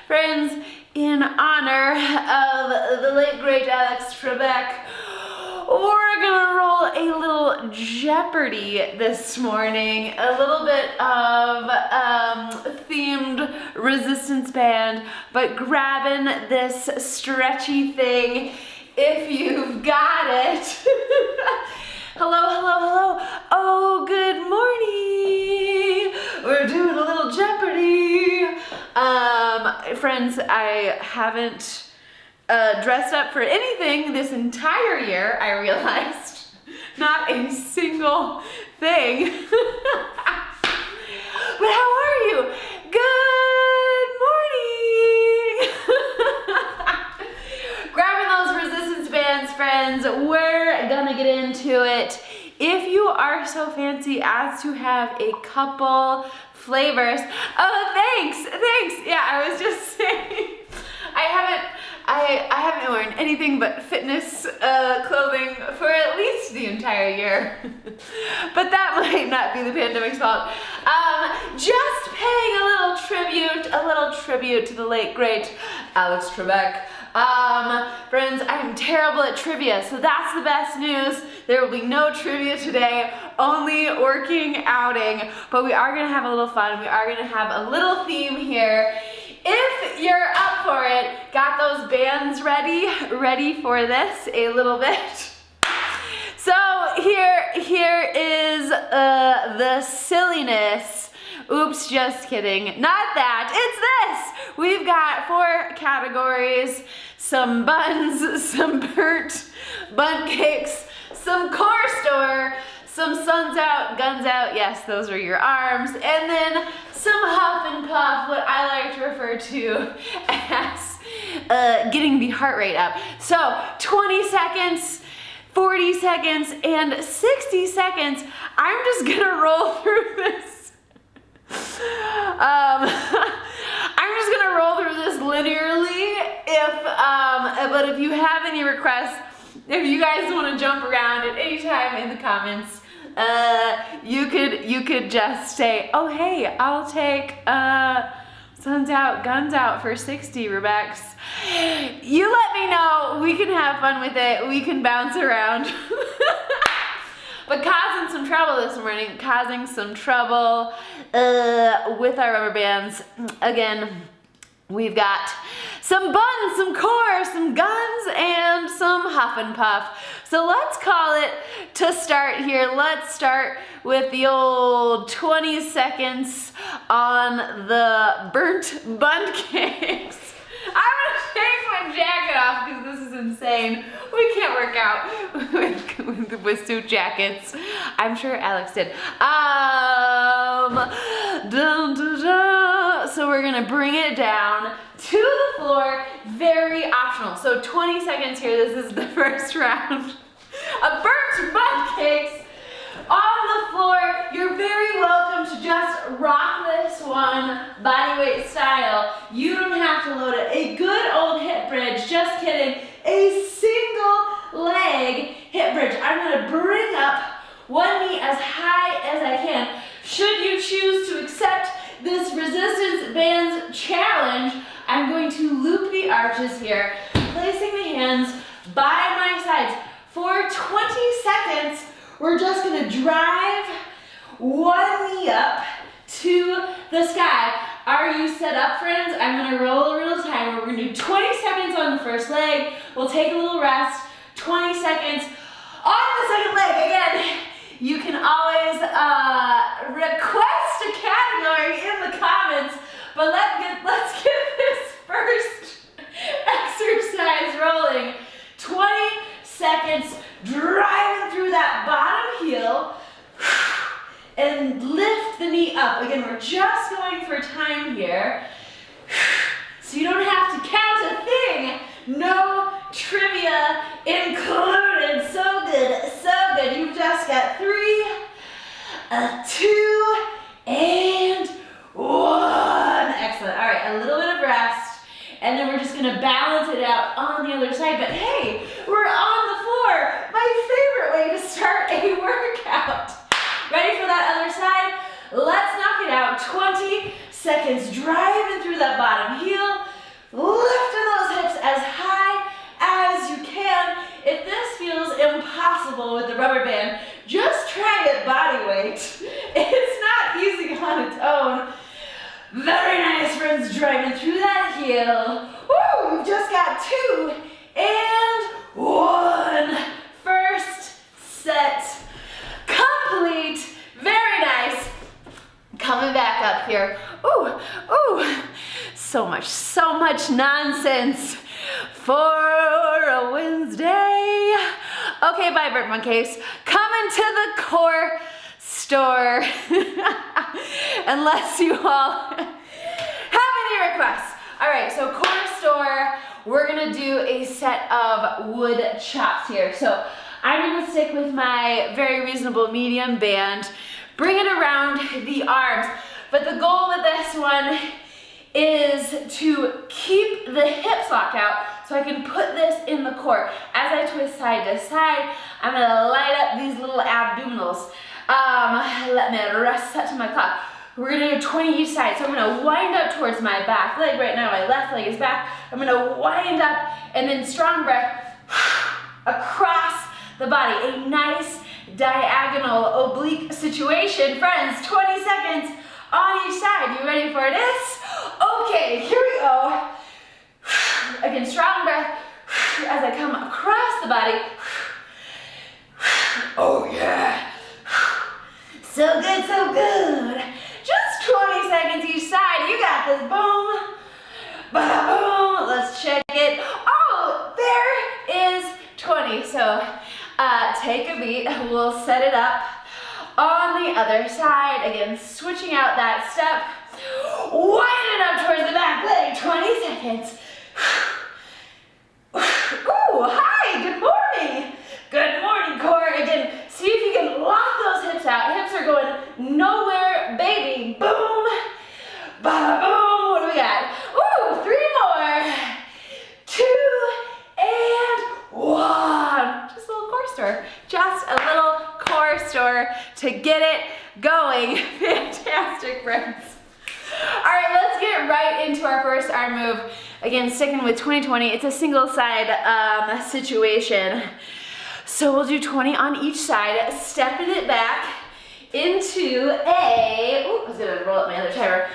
Friends, in honor of the late great Alex Trebeck, we're gonna roll a little Jeopardy this morning, a little bit of themed resistance band, but grabbing this stretchy thing if you've got it. Hello, hello, hello. Oh, good morning. We're doing a little Jeopardy. Friends, I haven't dressed up for anything this entire year, I realized. Not a single thing. But how are you? Good morning. Grabbing those resistance bands, friends. We're gonna get into it. If you are so fancy as to have a couple flavors. Oh, thanks. Yeah, I was just saying, I haven't worn anything but fitness clothing for at least the entire year. But that might not be the pandemic's fault. Just paying a little tribute to the late great Alex Trebeck. Friends, I'm terrible at trivia, so that's the best news. There will be no trivia today, only working outing, but we are gonna have a little fun. We are gonna have a little theme here. If you're up for it, got those bands ready for this a little bit? So here is the silliness. Oops, just kidding. Not that, it's this. We've got 4 categories: some buns, some burnt bun cakes, some core store, some suns out, guns out, yes, those are your arms, and then some huff and puff, what I like to refer to as getting the heart rate up. So 20 seconds, 40 seconds, and 60 seconds. I'm just gonna roll through this. I'm just gonna roll through this linearly. But if you have any requests, if you guys want to jump around at any time in the comments, you could just say, oh hey, I'll take suns out, guns out for 60, Rebecca. You let me know. We can have fun with it. We can bounce around. But causing some trouble this morning, with our rubber bands. Again, we've got some buns, some core, some guns, and some huff and puff. So let's call it, to start here, let's start with the old 20 seconds on the burnt bun cakes. I'm gonna take my jacket off because this is insane. We can't work out with suit jackets. I'm sure Alex did. So we're gonna bring it down to the floor, very optional. So 20 seconds here, this is the first round of burnt bun cakes on the floor. You're very welcome to just rock this one bodyweight style. You don't have to load it. A good old hip bridge, just kidding. A single leg hip bridge. I'm gonna bring up one knee as high as I can. Should you choose to accept this resistance bands challenge, I'm going to loop the arches here, placing the hands by my sides. For 20 seconds, we're just gonna drive one knee up to the sky. Are you set up, friends? I'm gonna roll a real timer. We're gonna do 20 seconds on the first leg. We'll take a little rest. 20 seconds on the second leg. Again, you can always request a category in the comments, but let's get this first exercise rolling. 20 seconds, driving through that bottom heel, and lift the knee up. Again, we're just going for time here, so you don't have to count a thing. No trivia included. So good, so good. You've just got 3, 2, and 1. Excellent. All right, a little bit of rest, and then we're just gonna balance it out on the other side. But hey, we're on the floor. My favorite way to start a workout. Ready for that other side? Let's knock it out. 20 seconds, driving through that bottom heel. Very nice, friends, driving through that heel. Woo, we've just got 2 and 1. First set complete. Very nice. Coming back up here. Ooh, ooh. So much nonsense for a Wednesday. Okay, bye, bird monkeys. Coming to the core store. Unless you all have any requests. All right, so core store, we're gonna do a set of wood chops here. So I'm gonna stick with my very reasonable medium band, bring it around the arms. But the goal with this one is to keep the hips locked out so I can put this in the core. As I twist side to side, I'm gonna light up these little abdominals. Let me rest that to my clock. We're gonna do 20 each side. So I'm gonna wind up towards my back leg. Right now my left leg is back. I'm gonna wind up and then strong breath across the body. A nice diagonal oblique situation. Friends, 20 seconds on each side. You ready for this? Okay, here we go. Again, strong breath as I come across the body. Oh yeah. So good, so good. Just 20 seconds each side. You got this. Boom. Bada boom. Let's check it. Oh, there is 20. So take a beat. We'll set it up on the other side. Again, switching out that step. Wind it up towards the back leg. 20 seconds. Ooh, hi. Good morning. Good morning, core. Again, see if you can lock those hips out. Hips are going nowhere, baby. Boom. Bada boom. What do we got? Ooh, 3 more. 2 and 1. Just a little core store. Just a little core store to get it going. Fantastic, friends. All right, let's get right into our first arm move. Again, sticking with 20-20. It's a single side situation. So we'll do 20 on each side, stepping it back into a, ooh, I was gonna roll up my other timer.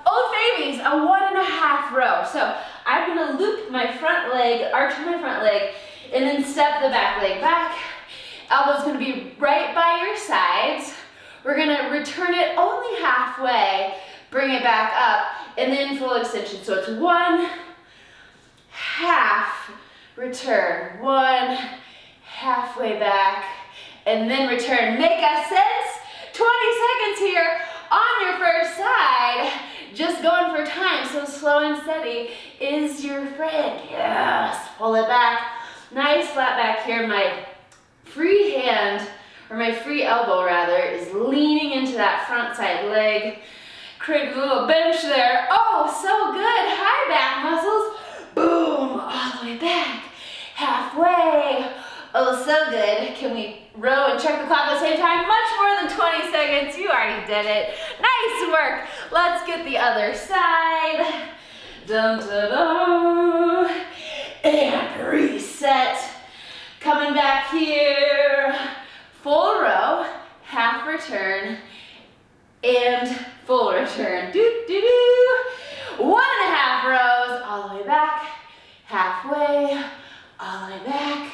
Old Fabies, a 1.5 row. So I'm gonna loop my front leg, arch my front leg, and then step the back leg back. Elbow's gonna be right by your sides. We're gonna return it only halfway, bring it back up, and then full extension. So it's 1 half, return, 1 halfway back, and then return. Make a sense? 20 seconds here on your first side. Just going for time, so slow and steady is your friend. Yes, pull it back. Nice flat back here. My free hand, or my free elbow rather, is leaning into that front side leg. Create a little bench there. Oh, so good. High back muscles. Boom, all the way back. Halfway. Oh, so good. Can we row and check the clock at the same time? Much more than 20 seconds. You already did it. Nice work. Let's get the other side. Dun, dun, dun. And reset. Coming back here. Full row, half return, and full return. Do, do, do. 1.5 rows, all the way back, halfway, all the way back,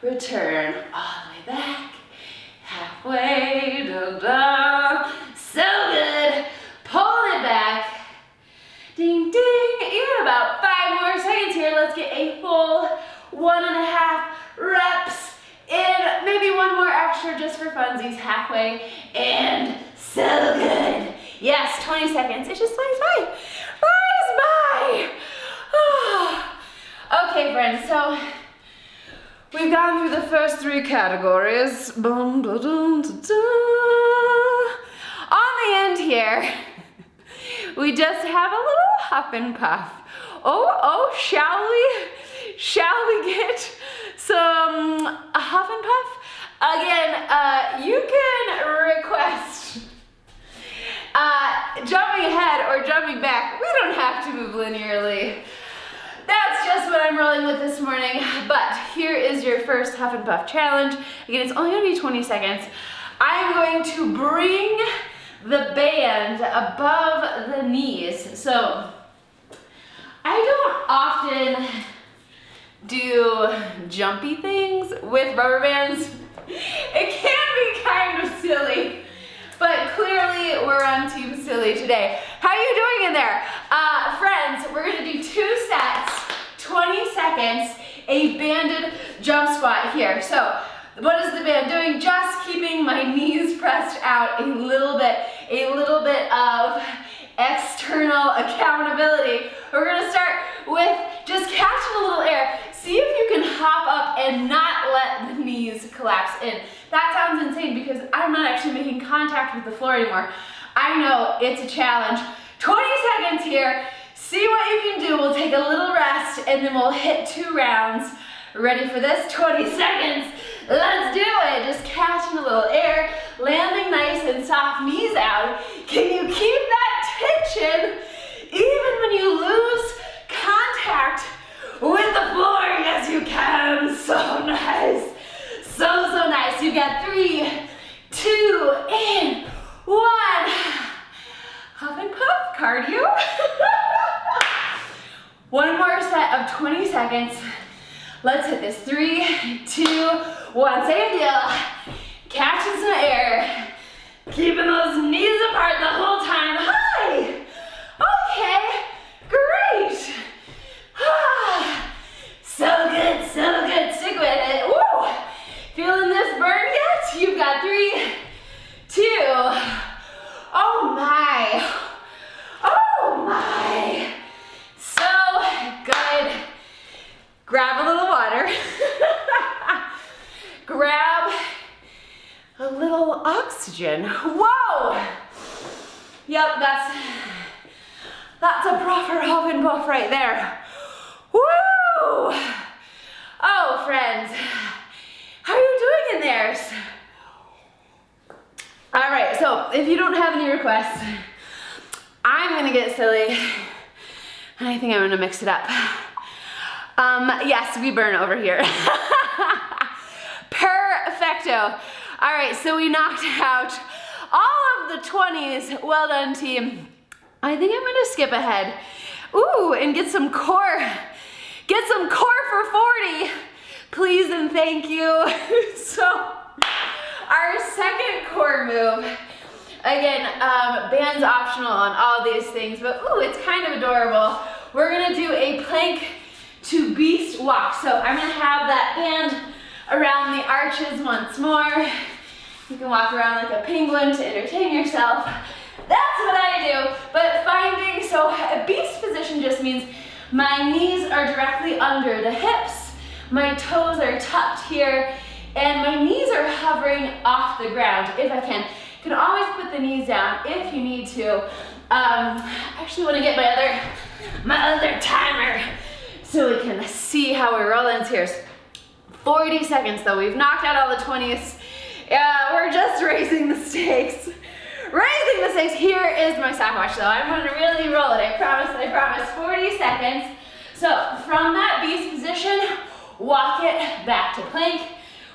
return, all the way back, halfway, da, da. So good. Pulling it back. Ding, ding. You got about 5 more seconds here. Let's get a full 1.5 reps. And maybe 1 more extra just for funsies, halfway, and so good. Yes, 20 seconds, it just flies by, Oh. Okay, friends, so we've gone through the first 3 categories. Boom, da, da, da, da. On the end here, we just have a little huff and puff. Oh, shall we get some huff and puff? Again, you can request jumping ahead or jumping back. We don't have to move linearly. That's just what I'm rolling with this morning. But here is your first huff and puff challenge. Again, it's only gonna be 20 seconds. I'm going to bring the band above the knees. So I don't often do jumpy things with rubber bands. It can be kind of silly, but clearly we're on Team Silly today. How are you doing in there? Friends, we're gonna do 2 sets, 20 seconds, a banded jump squat here. So what is the band doing? Just keeping my knees pressed out a little bit of external accountability. We're gonna start with just catching a little air. See if you can hop up and not let the knees collapse in. That sounds insane because I'm not actually making contact with the floor anymore. I know it's a challenge. 20 seconds here. See what you can do. We'll take a little rest and then we'll hit 2 rounds. Ready for this? 20 seconds. Let's do it. Just catching a little air, landing nice and soft, knees out. Can you keep that tension even when you lose contact with the floor? Yes, you can. So nice. So nice. You got 3, 2, and 1. Huff and puff cardio. One more set of 20 seconds. Let's hit this. 3, 2, 1. Same deal. Catching some air. Keeping those knees apart the whole time. Hi. Okay. Great. So good, so good. Stick with it. Woo. Feeling this burn yet? You've got 3, 2. Oh my. Oh my. So good. Grab a little water. Grab a little oxygen. Whoa. Yep, that's a proper huff and puff right there. Woo! Oh, friends, how are you doing in there? All right, so if you don't have any requests, I'm gonna get silly, and I think I'm gonna mix it up. Yes, we burn over here. Perfecto. All right, so we knocked out all of the 20s. Well done, team. I think I'm gonna skip ahead. Ooh, and get some core. Get some core for 40. Please and thank you. So, our second core move, again, band's optional on all these things, but ooh, it's kind of adorable. We're gonna do a plank to beast walk. So I'm gonna have that band around the arches once more. You can walk around like a penguin to entertain yourself. That's what I do, but so a beast position just means my knees are directly under the hips, my toes are tucked here, and my knees are hovering off the ground if I can. You can always put the knees down if you need to. I actually want to get my other timer so we can see how we're rolling here. 40 seconds though. We've knocked out all the 20s. We're just raising the stakes. Raising the stakes. Here is my stopwatch though. I'm going to really roll it. I promise. 40 seconds. So from that beast position, walk it back to plank,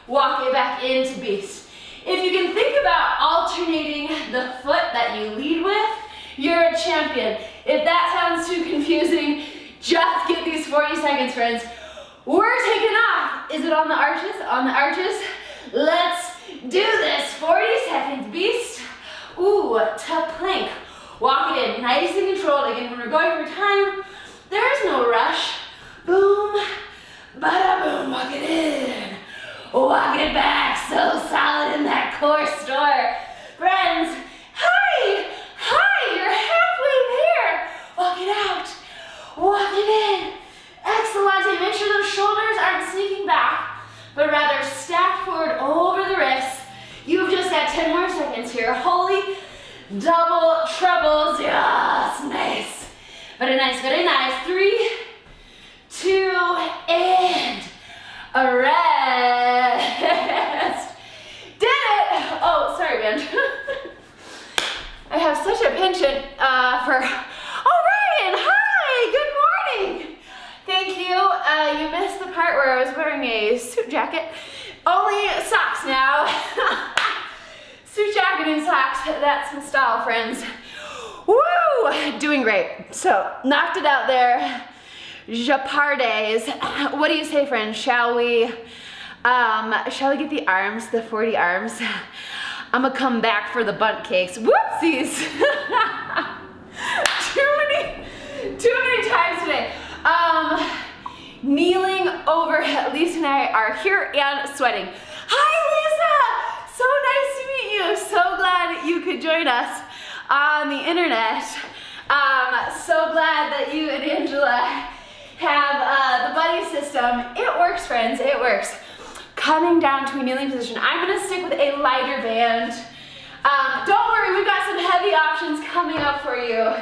walk it back into beast. If you can think about alternating the foot that you lead with, you're a champion. If that sounds too confusing, just get these 40 seconds, friends. We're taking off. Is it on the arches? On the arches. Let's do this. 40 seconds, beast. Ooh, to plank. Walk it in, nice and controlled. Again, when we're going for time, there's no rush. Boom, bada boom, walk it in. Walk it back, so solid in that core store. Friends, hi, you're halfway there. Walk it out, walk it in. Excellent, make sure those shoulders aren't sneaking back, but rather stacked forward over the wrists. You've just got 10 more seconds here. Holy double troubles, yes, nice. Very nice, very nice. 3, 2, and a rest. Did it! Oh, sorry, man. I have such a penchant for, oh, Ryan, hi, good morning. Thank you. You missed the part where I was wearing a suit jacket. Only socks now. Suit jacket training socks. That's the style, friends. Woo! Doing great. So, knocked it out there. JEOPARDYs. What do you say, friends? Shall we get the arms, the 40 arms? I'm gonna come back for the bunt cakes. Whoopsies! too many times today. Kneeling over, Lisa and I are here and sweating. Hi, Lisa! So nice to meet you. So glad you could join us on the internet. So glad that you and Angela have the buddy system. It works, friends, it works. Coming down to a kneeling position. I'm gonna stick with a lighter band. Don't worry, we've got some heavy options coming up for you,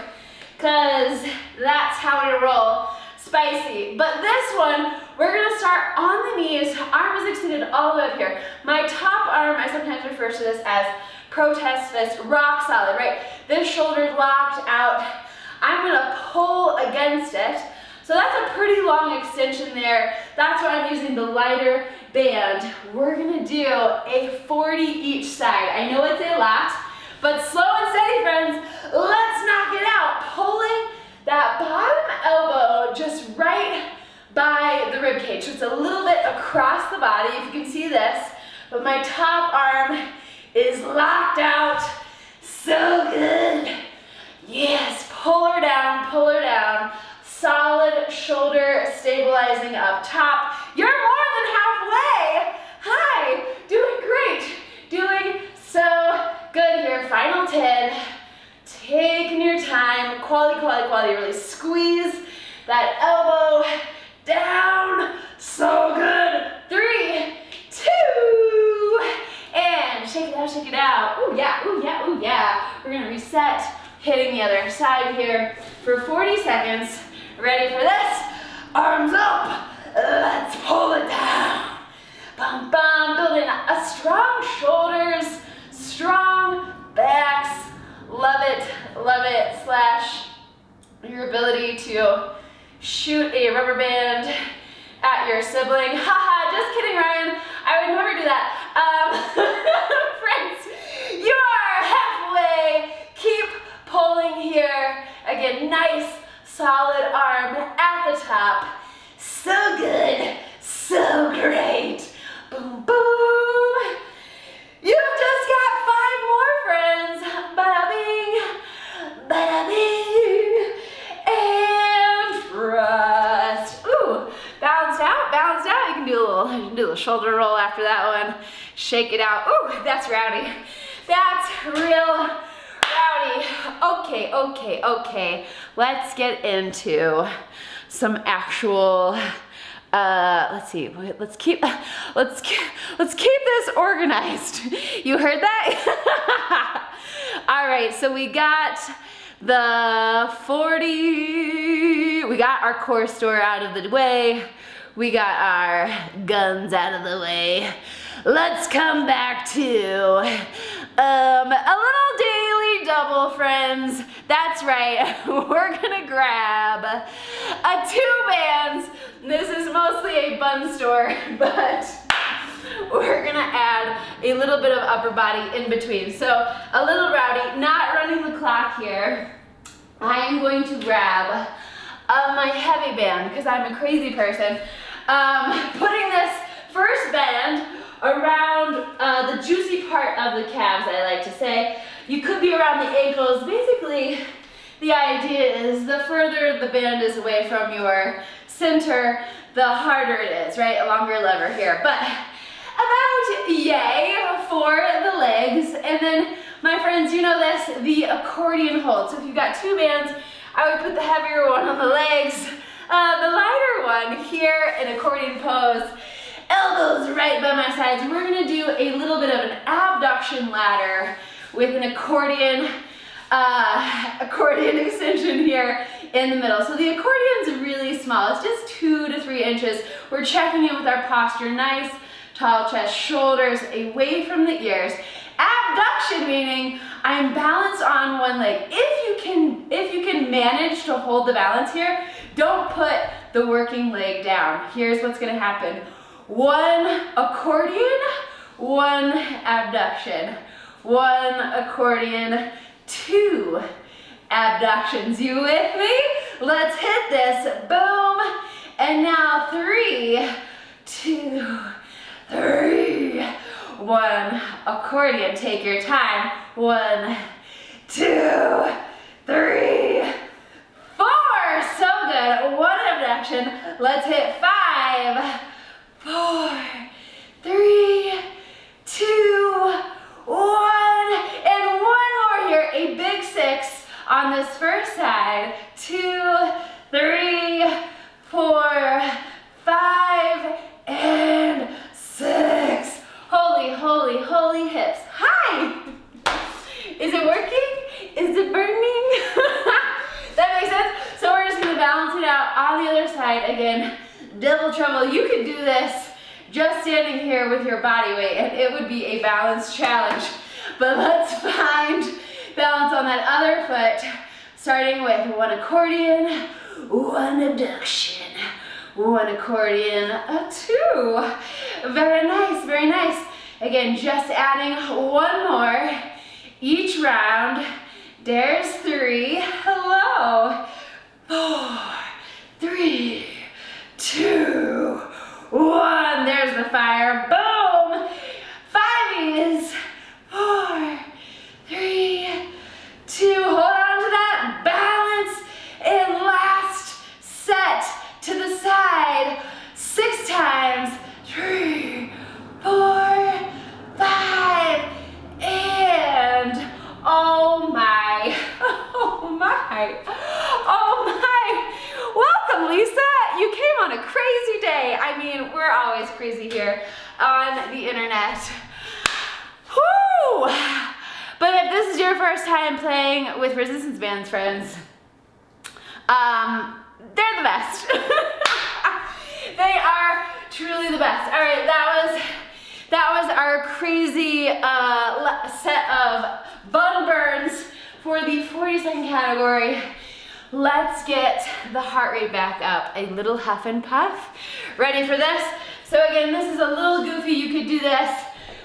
because that's how we roll. Spicy. But this one, we're gonna start on the knees, arm is extended all the way up here. My top arm, I sometimes refer to this as protest fist, rock solid, right? This shoulder's locked out. I'm gonna pull against it. So that's a pretty long extension there. That's why I'm using the lighter band. We're gonna do a 40 each side. I know it's a lot, but slow and steady, friends. Let's knock it out. Pulling that bottom elbow just right by the rib cage. So it's a little bit across the body, if you can see this, but my top arm is locked out. So good. Yes, pull her down, pull her down. Solid shoulder stabilizing up top. You're more than halfway. Hi, doing great. Doing so good here. Final 10. Taking your time. Quality, quality, quality. Really squeeze that elbow down. So good. 3, 2, and shake it out, shake it out. Ooh, yeah, ooh, yeah, ooh, yeah. We're gonna reset, hitting the other side here for 40 seconds. Ready for this? Arms up. Let's pull it down. Bum, bum. Building a strong shoulders, strong backs. Love it, slash your ability to shoot a rubber band at your sibling. Haha, just kidding, Ryan. I would never do that. Friends, you are halfway. Keep pulling here. Again, nice, solid arm at the top. So good, so great. Boom, boom. You've just got 5 more, friends. Bada bing, bada bing, and thrust. Ooh, balanced out, balanced out. You can do a little shoulder roll after that one. Shake it out. Ooh, that's rowdy. That's real rowdy. Okay. Let's get into some actual. Let's see. Let's keep this organized. You heard that? All right. So we got the 40. We got our core store out of the way. We got our guns out of the way. Let's come back to a little daily double, friends. That's right. We're gonna grab a 2 bands. This is mostly a bun store, but we're gonna add a little bit of upper body in between. So a little rowdy, not running the clock here. I am going to grab my heavy band because I'm a crazy person. Putting this first band around the juicy part of the calves, I like to say. You could be around the ankles. Basically, the idea is the further the band is away from your center, the harder it is, right? A longer lever here. But about yay for the legs. And then, my friends, you know this, the accordion hold. So if you've got 2 bands, I would put the heavier one on the legs, the lighter one here in accordion pose. Elbows right by my sides. We're gonna do a little bit of an abduction ladder with an accordion extension here in the middle. So the accordion's really small. It's just 2 to 3 inches. We're checking in with our posture. Nice, tall chest, shoulders away from the ears. Abduction meaning I'm balanced on one leg. If you can manage to hold the balance here, don't put the working leg down. Here's what's gonna happen. 1 accordion, 1 abduction. 1 accordion, 2 abductions. You with me? Let's hit this. Boom. And now 3, 2, 3. 1 accordion. Take your time. 1, 2, 3, 4. So good. 1 abduction. Let's hit 5, 4, 3, 2, 1. And 1 more here. A big 6 on this first side. 2, 3, 4, 5, and 6. Holy, holy, holy hips. Hi! Is it working? Is it burning? That makes sense? So we're just gonna balance it out on the other side. Again, double trouble. You could do this just standing here with your body weight and it would be a balance challenge. But let's find balance on that other foot, starting with 1 accordion, 1 abduction, 1 accordion, a 2. Very nice, very nice. Again, just adding 1 more each round. There's 3. Hello. 4, 3, 2, 1. There's the fire. Boom. 5 is 4, 3, 2. Hold on to that balance. And last set to the side. 6 times. 3, 4, 5, and oh my, oh my, oh my. Welcome, Lisa. You came on a crazy day. I mean, we're always crazy here on the internet. Whoo! But if this is your first time playing with resistance bands, friends, they're the best. They are truly the best. All right, that was our crazy set of bun burns for the 40-second category. Let's get the heart rate back up. A little huff and puff. Ready for this? So again, this is a little goofy. You could do this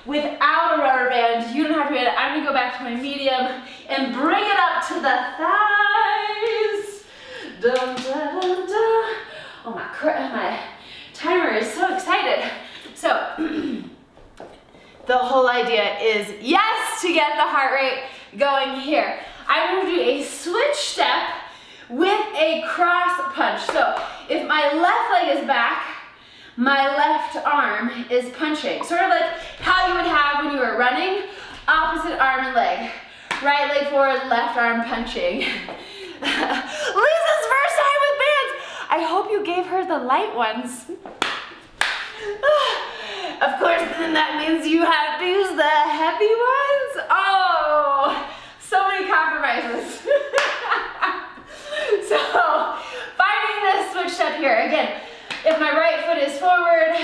without a rubber band. You don't have to do it. I'm gonna go back to my medium and bring it up to the thighs. Dun, dun, dun, dun. Oh my timer is so excited. So the whole idea is, yes, to get the heart rate going here. I'm gonna do a switch step with a cross punch. So if my left leg is back, my left arm is punching. Sort of like how you would have when you were running, opposite arm and leg. Right leg forward, left arm punching. Lisa's first time with bands. I hope you gave her the light ones. Of course, then that means you have to use the heavy ones. Oh, so many compromises. So, finding this switch step here. Again, if my right foot is forward,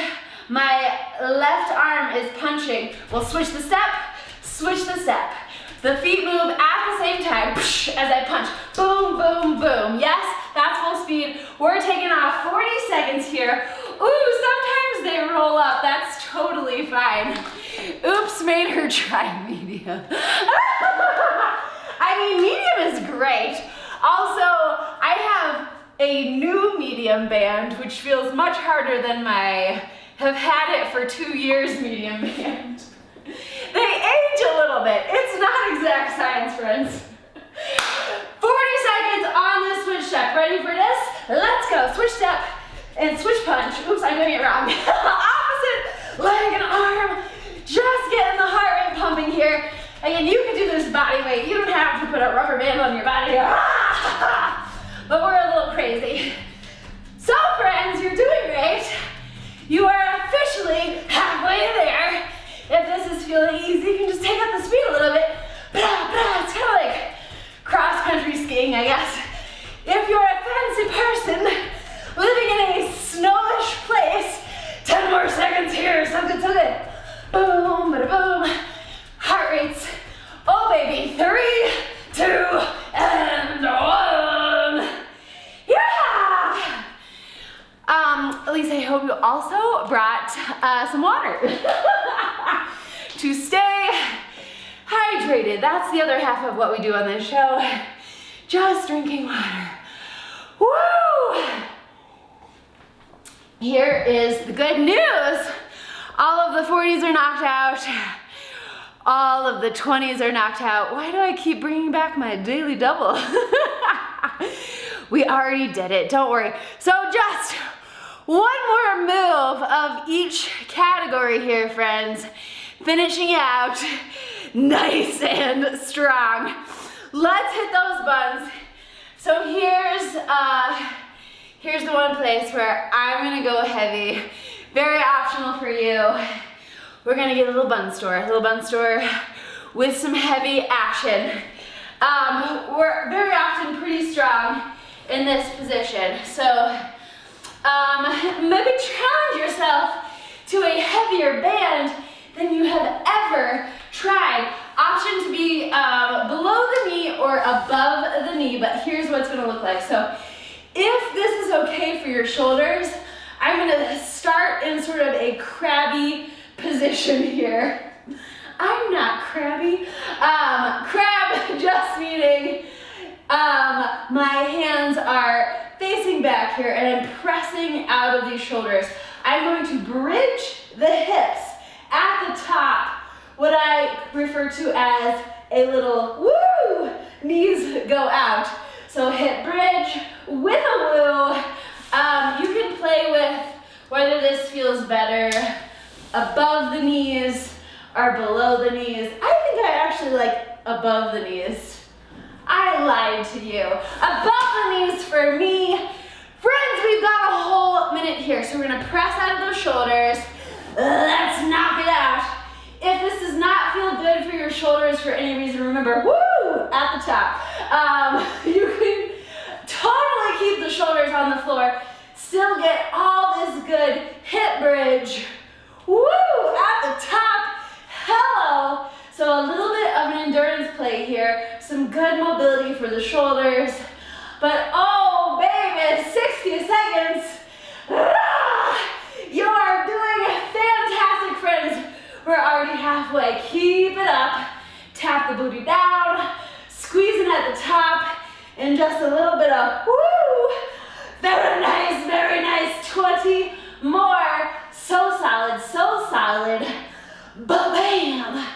my left arm is punching. We'll switch the step, switch the step. The feet move at the same time as I punch. Boom, boom, boom. Yes, that's full speed. We're taking off 40 seconds here. Ooh, sometimes they roll up. That's totally fine. Oops, made her try medium. I mean, medium is great. Also, I have a new medium band, which feels much harder than my have had it for 2 years medium band. They age a little bit. It's not exact science, friends. 40 seconds on this switch step. Ready for this? Let's go. Switch step and switch punch. Oops, I'm doing it wrong. Opposite leg and arm. Just getting the heart rate pumping here. Again, you can do this body weight. You don't have to put a rubber band on your body. But we're a little crazy. So, friends, you're doing great. You are officially halfway there. If this is feeling easy, you can just take up the speed a little bit. It's kind of like cross-country skiing, I guess. If you're a fancy person living in a snowish place, 10 more seconds here. So good, so good. Boom, bada boom. Heart rates. Oh, baby. 3, 2, and 1. Yeah! Elise, I hope you also brought some water to stay hydrated. hydrated. That's the other half of what we do on this show. Just drinking water. Woo! Here is the good news. All of the 40s are knocked out. All of the 20s are knocked out. Why do I keep bringing back my daily double? We already did it, don't worry. So just one more move of each category here, friends. Finishing out nice and strong. Let's hit those buns. So here's the one place where I'm gonna go heavy. Very optional for you. We're gonna get a little bun store with some heavy action. We're very often pretty strong in this position. So maybe challenge yourself to a heavier band than you have ever tried. Option to be below the knee or above the knee, but here's what it's gonna look like. So if this is okay for your shoulders, I'm gonna start in sort of a crabby position here. I'm not crabby. Crab just meaning my hands are facing back here and I'm pressing out of these shoulders. I'm going to bridge the hips at the top, what I refer to as a little woo, knees go out. So hip bridge with a woo. You can play with whether this feels better above the knees or below the knees. I think I actually like above the knees. I lied to you. Above the knees for me. Friends, we've got a whole minute here. So we're gonna press out of those shoulders. Let's knock it out. If this does not feel good for your shoulders for any reason, remember, woo, at the top. You can totally keep the shoulders on the floor, still get all this good hip bridge. Woo, at the top, hello. So a little bit of an endurance play here, some good mobility for the shoulders. But oh baby, 60 seconds. You are doing fantastic, friends. We're already halfway. Keep it up. Tap the booty down. Squeezing at the top. And just a little bit of woo. Very nice, very nice. 20 more. So solid, so solid. Ba-bam.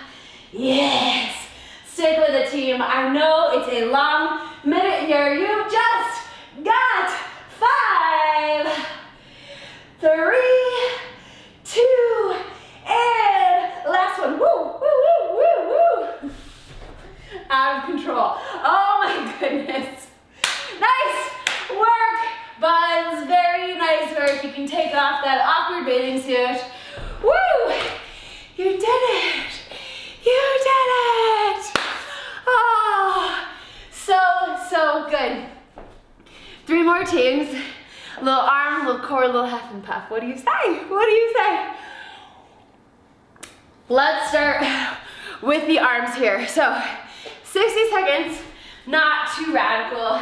Yes. Stick with the team. I know it's a long minute here. You just got 5, 3, 2, and last one. Woo, woo, woo, woo, woo. Out of control. Oh my goodness. Nice work, buns. Very nice work. You can take off that awkward bathing suit. Woo! You did it. You did it. Oh, so good. 3 more teams. A little arm, a little core, a little huff and puff. What do you say? What do you say? Let's start with the arms here. So 60 seconds, not too radical.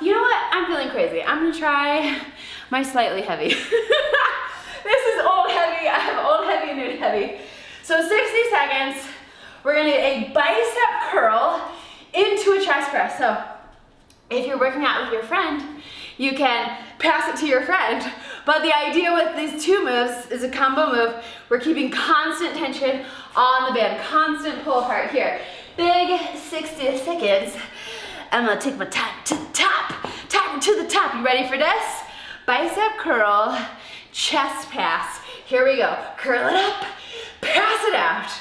You know what? I'm feeling crazy. I'm gonna try my slightly heavy. This is old heavy. I have old heavy and new heavy. So 60 seconds, we're gonna get a bicep curl into a chest press. So if you're working out with your friend, you can pass it to your friend. But the idea with these 2 moves is a combo move. We're keeping constant tension on the band, constant pull apart here. Big 60 seconds. I'm gonna take my time to the top, time to the top. You ready for this? Bicep curl, chest pass. Here we go. Curl it up, pass it out.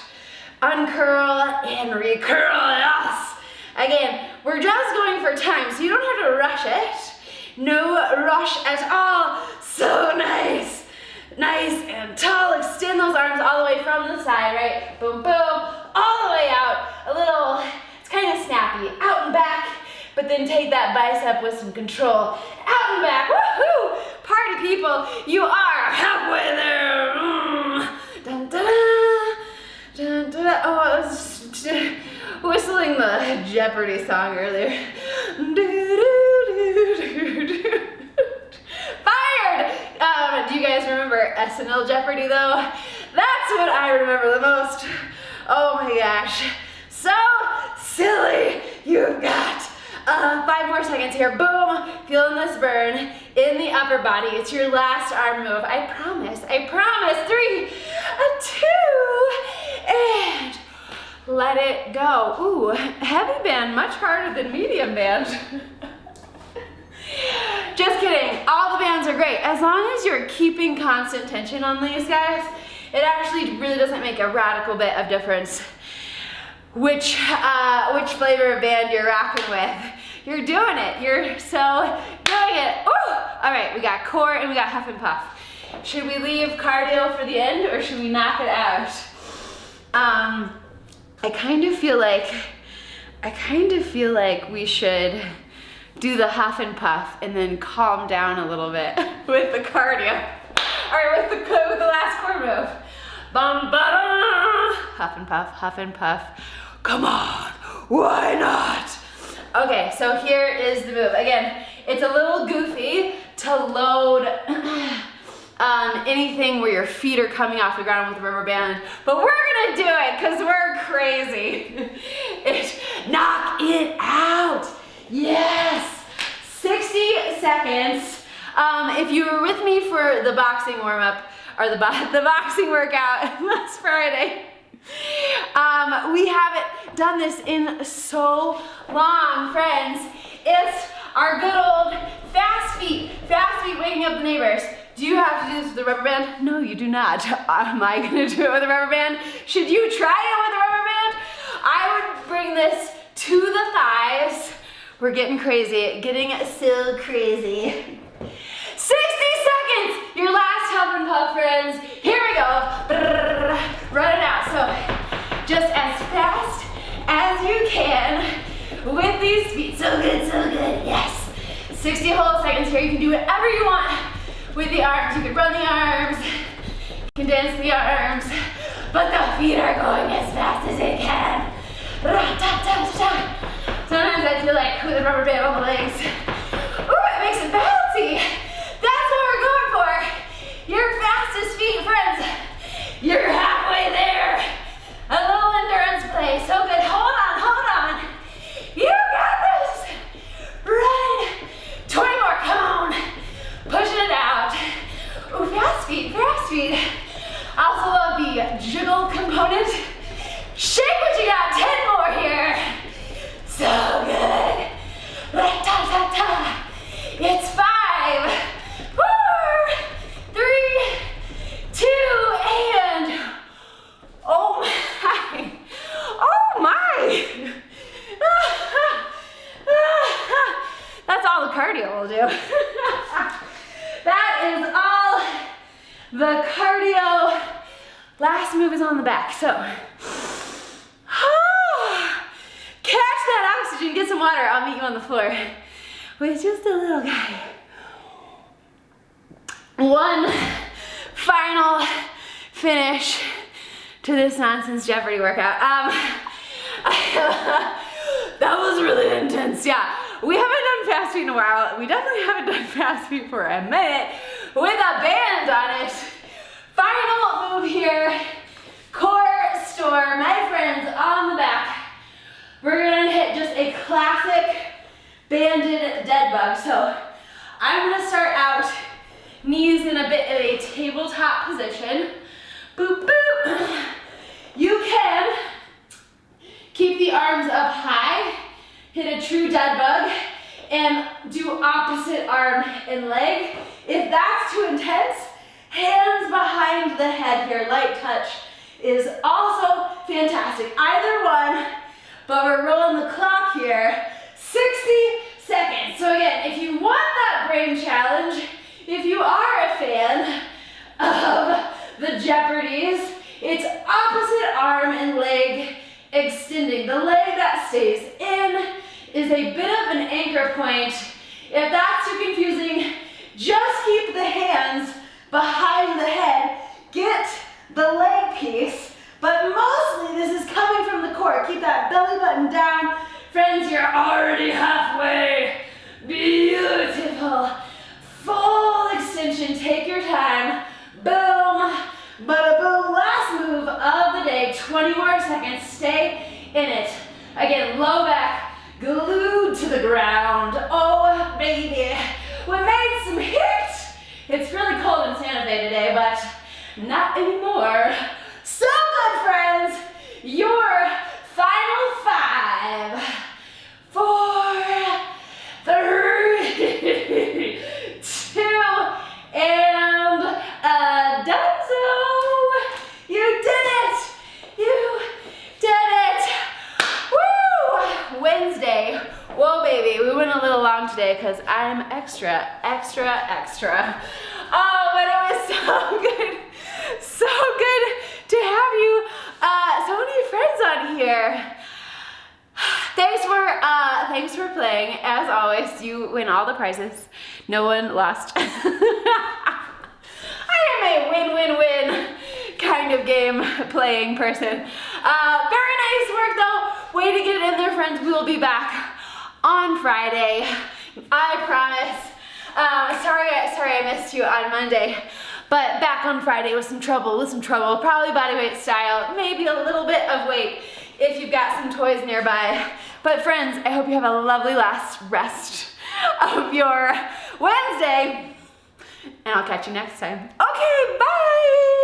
Uncurl and recurl it. Again, we're just going for time, so you don't have to rush it. No rush at all. So nice. Nice and tall. Extend those arms all the way from the side, right? Boom, boom. All the way out. A little, it's kind of snappy. Out and back, but then take that bicep with some control. Out and back. Woohoo! Party people, you are halfway there. Dun, dun, dun, dun. Oh, I was whistling the Jeopardy song earlier. Fired! Do you guys remember SNL Jeopardy though? That's what I remember the most. Oh my gosh. silly. You've got 5 more seconds here. Boom. Feeling this burn in the upper body. It's your last arm move. I promise. I promise. 3, 2, and let it go. Ooh, heavy band, much harder than medium band. Just kidding. All the bands are great. As long as you're keeping constant tension on these guys, it actually really doesn't make a radical bit of difference which flavor of band you're rocking with. You're doing it. You're so doing it. Ooh. All right, we got core and we got huff and puff. Should we leave cardio for the end or should we knock it out? I kind of feel like we should do the huff and puff and then calm down a little bit with the cardio. All right, with the last core move. Bum, ba-da. Huff and puff, huff and puff. Come on, why not? Okay, so here is the move. Again, it's a little goofy to load anything where your feet are coming off the ground with a rubber band, but we're gonna do it because we're crazy. Knock it out. Yes, 60 seconds. If you were with me for the boxing warm-up, or the boxing workout last Friday, we haven't done this in so long, friends. It's our good old fast feet waking up the neighbors. Do you have to do this with the rubber band? No, you do not. Am I gonna do it with a rubber band? Should you try it with a rubber band? I would bring this to the thighs. We're getting crazy, getting so crazy. 60 seconds, your last huff and puff, friends. Here we go. Run it out. So just as fast as you can with these feet. So good, so good. Yes. 60 whole seconds here. You can do whatever you want with the arms. You can run the arms, you can dance the arms, but the feet are going as fast as they can. Sometimes I feel like with a rubber band on the legs, ooh, it makes it bouncy. That's what we're going for. Your fastest feet, friends. You're halfway there. A little endurance play. So good. Hold on, hold on. You got this. Run. 20 more. Come on. Pushing it out. Ooh, fast feet, fast feet. I also love the jiggle component. Shake what you got. 10 more here. So good. It's 5, 4, 3, 2, and oh my. Oh my. That's all the cardio will do. That is all the cardio. Last move is on the back, so catch that oxygen, get some water. I'll meet you on the floor with just a little guy. One final finish to this nonsense Jeopardy workout. That was really intense, yeah. We haven't done fast feet in a while. We definitely haven't done fast feet for a minute with a band on it. Final move here, core store, my friends, on the back. We're gonna hit just a classic banded dead bug. So I'm gonna start out knees in a bit of a tabletop position. Boop, boop. You can keep the arms up high, hit a true dead bug, and do opposite arm and leg. If that's too intense, hands behind the head here, light touch is also fantastic. Either one, but we're rolling the clock here. 60 seconds. So again, if you want that brain challenge, if you are a fan of the Jeopardies, it's opposite arm and leg extending. The leg that stays in is a bit of an anchor point. If that's too confusing, just keep the hands behind the head. Get the leg piece, but mostly this is coming from the core. Keep that belly button down. Friends, you're already halfway. Beautiful. Full extension, take your time. Boom, bada boom. Last move of the day, 20 more seconds, stay in it. Again, low back glued to the ground. Oh, baby. We made some heat. It's really cold in Santa Fe today, but not anymore. So good, friends. Your final 5, 4, 3, 2, and done so. You did it. You did it. Woo! Wednesday. Whoa, baby. We went a little long today because I'm extra. Oh, but it was so good. So good to have you, so many friends on here. Thanks for playing. As always, you win all the prizes. No one lost. I am a win-win-win kind of game playing person. Very nice work though. Way to get it in there, friends. We will be back on Friday. I promise. Sorry I missed you on Monday. But back on Friday with some trouble. Probably body weight style, maybe a little bit of weight if you've got some toys nearby. But friends, I hope you have a lovely last rest of your Wednesday. And I'll catch you next time. Okay, bye!